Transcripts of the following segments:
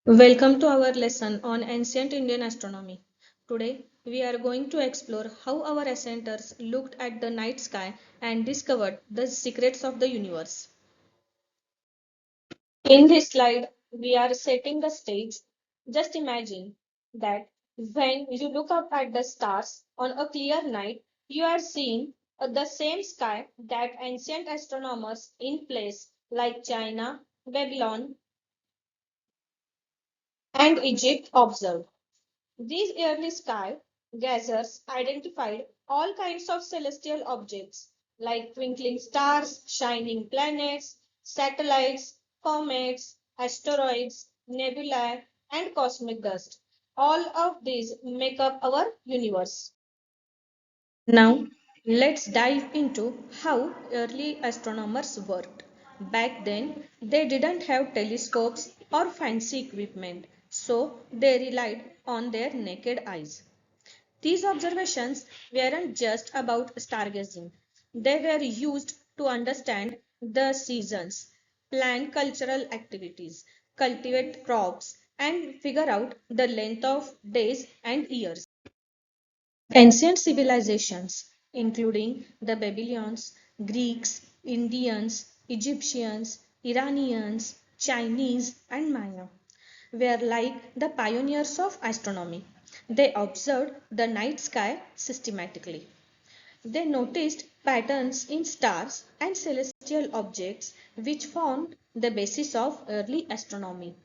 Welcome to our lesson on ancient Indian astronomy. Today, we are going to explore how our ancestors looked at the night sky and discovered the secrets of the universe. In this slide, we are setting the stage. Just imagine that when you look up at the stars on a clear night, you are seeing the same sky that ancient astronomers in place like China, Babylon, and Egypt observed. These early sky gazers identified all kinds of celestial objects like twinkling stars, shining planets, satellites, comets, asteroids, nebulae, and cosmic dust. All of these make up our universe. Now, let's dive into how early astronomers worked. Back then, they didn't have telescopes or fancy equipment, so they relied on their naked eyes. These observations weren't just about stargazing, they were used to understand the seasons, plan cultural activities, cultivate crops, and figure out the length of days and years. Ancient civilizations, including the Babylonians, Greeks, Indians, Egyptians, Iranians, Chinese, and Maya, were like the pioneers of astronomy. They observed the night sky systematically. They noticed patterns in stars and celestial objects, which formed the basis of early astronomy.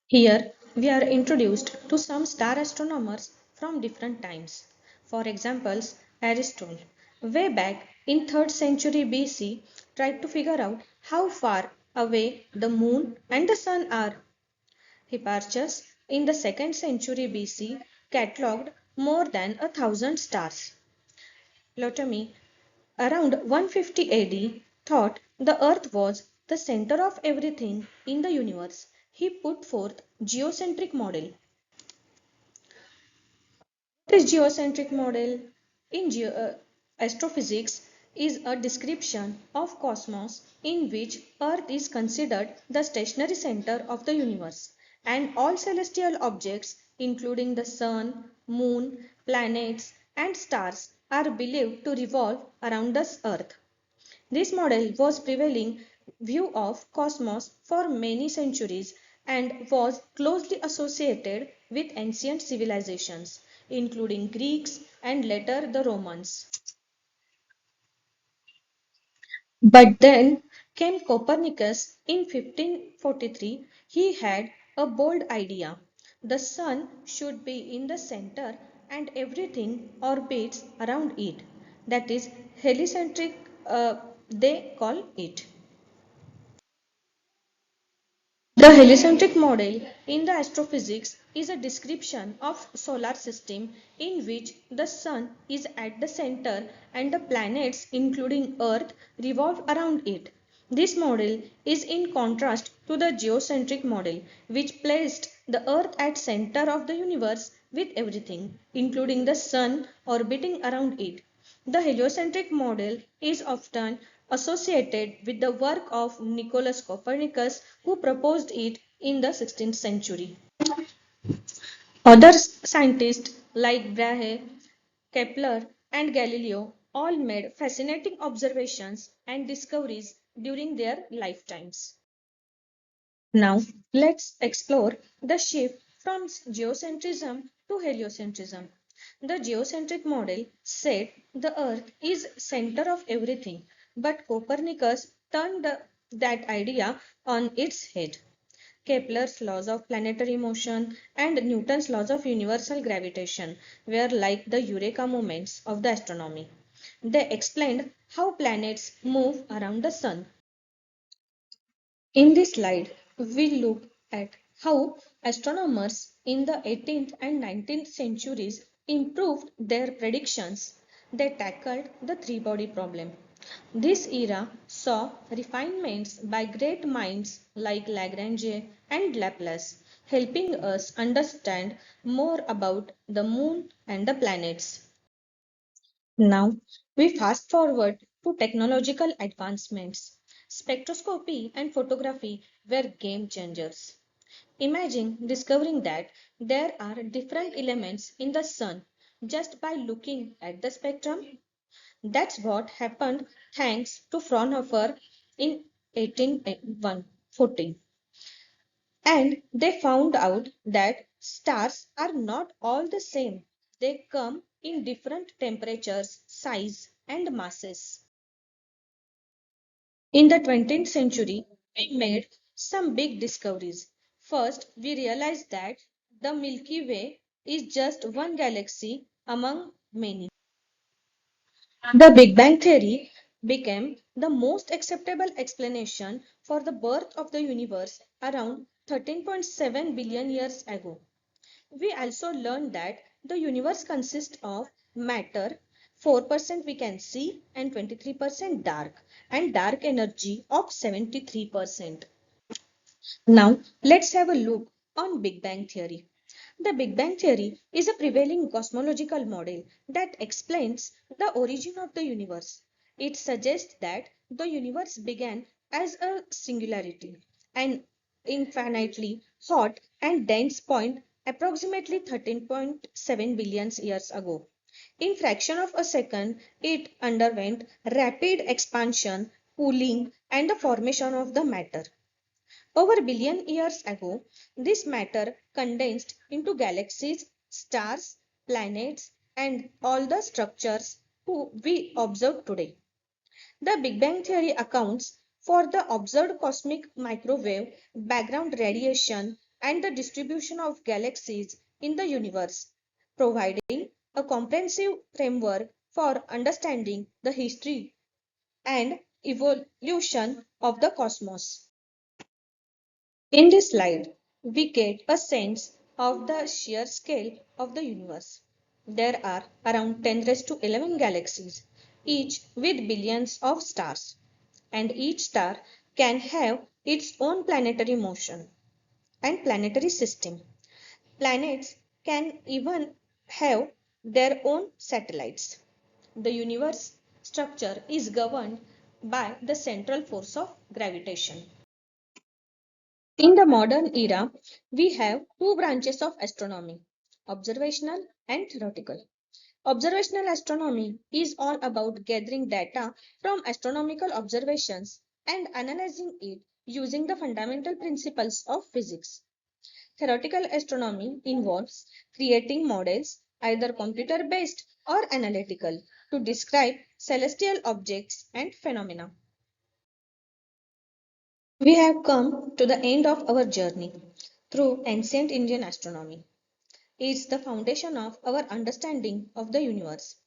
Here we are introduced to some star astronomers from different times. For examples, Aristotle, way back in 3rd century BC, tried to figure out how far away the moon and the sun are. Hipparchus, in the 2nd century BC, catalogued more than 1,000 stars. Ptolemy, around 150 AD, thought the earth was the center of everything in the universe. He put forth geocentric model. This geocentric model in astrophysics is a description of cosmos in which earth is considered the stationary center of the universe and all celestial objects including the sun, moon, planets and stars are believed to revolve around the earth. This model was prevailing view of cosmos for many centuries and was closely associated with ancient civilizations, including Greeks and later the Romans. But then came Copernicus in 1543. He had a bold idea. The sun should be in the center and everything orbits around it. That is heliocentric, they call it. The heliocentric model in the astrophysics is a description of solar system in which the sun is at the center and the planets including earth revolve around it. This model is in contrast to the geocentric model which placed the earth at center of the universe with everything including the sun orbiting around it. The heliocentric model is often associated with the work of Nicholas Copernicus, who proposed it in the 16th century. Other scientists like Brahe, Kepler, and Galileo all made fascinating observations and discoveries during their lifetimes. Now, let's explore the shift from geocentrism to heliocentrism. The geocentric model said the Earth is center of everything, but Copernicus turned that idea on its head. Kepler's laws of planetary motion and Newton's laws of universal gravitation were like the eureka moments of the astronomy. They explained how planets move around the sun. In this slide, we look at how astronomers in the 18th and 19th centuries improved their predictions. They tackled the three-body problem. This era saw refinements by great minds like Lagrange and Laplace, helping us understand more about the moon and the planets. Now, we fast forward to technological advancements. Spectroscopy and photography were game changers. Imagine discovering that there are different elements in the sun just by looking at the spectrum. That's what happened thanks to Fraunhofer in 1814. And they found out that stars are not all the same. They come in different temperatures, size, and masses. In the 20th century, we made some big discoveries. First, we realized that the Milky Way is just one galaxy among many. The Big Bang Theory became the most acceptable explanation for the birth of the universe around 13.7 billion years ago. We also learned that the universe consists of matter, 4% we can see, and 23% dark, and dark energy of 73%. Now, let's have a look on Big Bang Theory. The Big Bang Theory is a prevailing cosmological model that explains the origin of the universe. It suggests that the universe began as a singularity, an infinitely hot and dense point approximately 13.7 billion years ago. In fraction of a second, it underwent rapid expansion, cooling, and the formation of the matter. Over a billion years ago, this matter condensed into galaxies, stars, planets, and all the structures we observe today. The Big Bang Theory accounts for the observed cosmic microwave background radiation and the distribution of galaxies in the universe, providing a comprehensive framework for understanding the history and evolution of the cosmos. In this slide, we get a sense of the sheer scale of the universe. There are around 10 raised to 11 galaxies, each with billions of stars, and each star can have its own planetary motion and planetary system. Planets can even have their own satellites. The universe structure is governed by the central force of gravitation. In the modern era, we have two branches of astronomy, observational and theoretical. Observational astronomy is all about gathering data from astronomical observations and analyzing it using the fundamental principles of physics. Theoretical astronomy involves creating models, either computer based or analytical, to describe celestial objects and phenomena. We have come to the end of our journey through ancient Indian astronomy. It's the foundation of our understanding of the universe.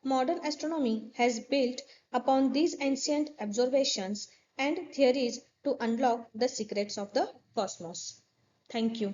Modern astronomy has built upon these ancient observations and theories to unlock the secrets of the cosmos. Thank you.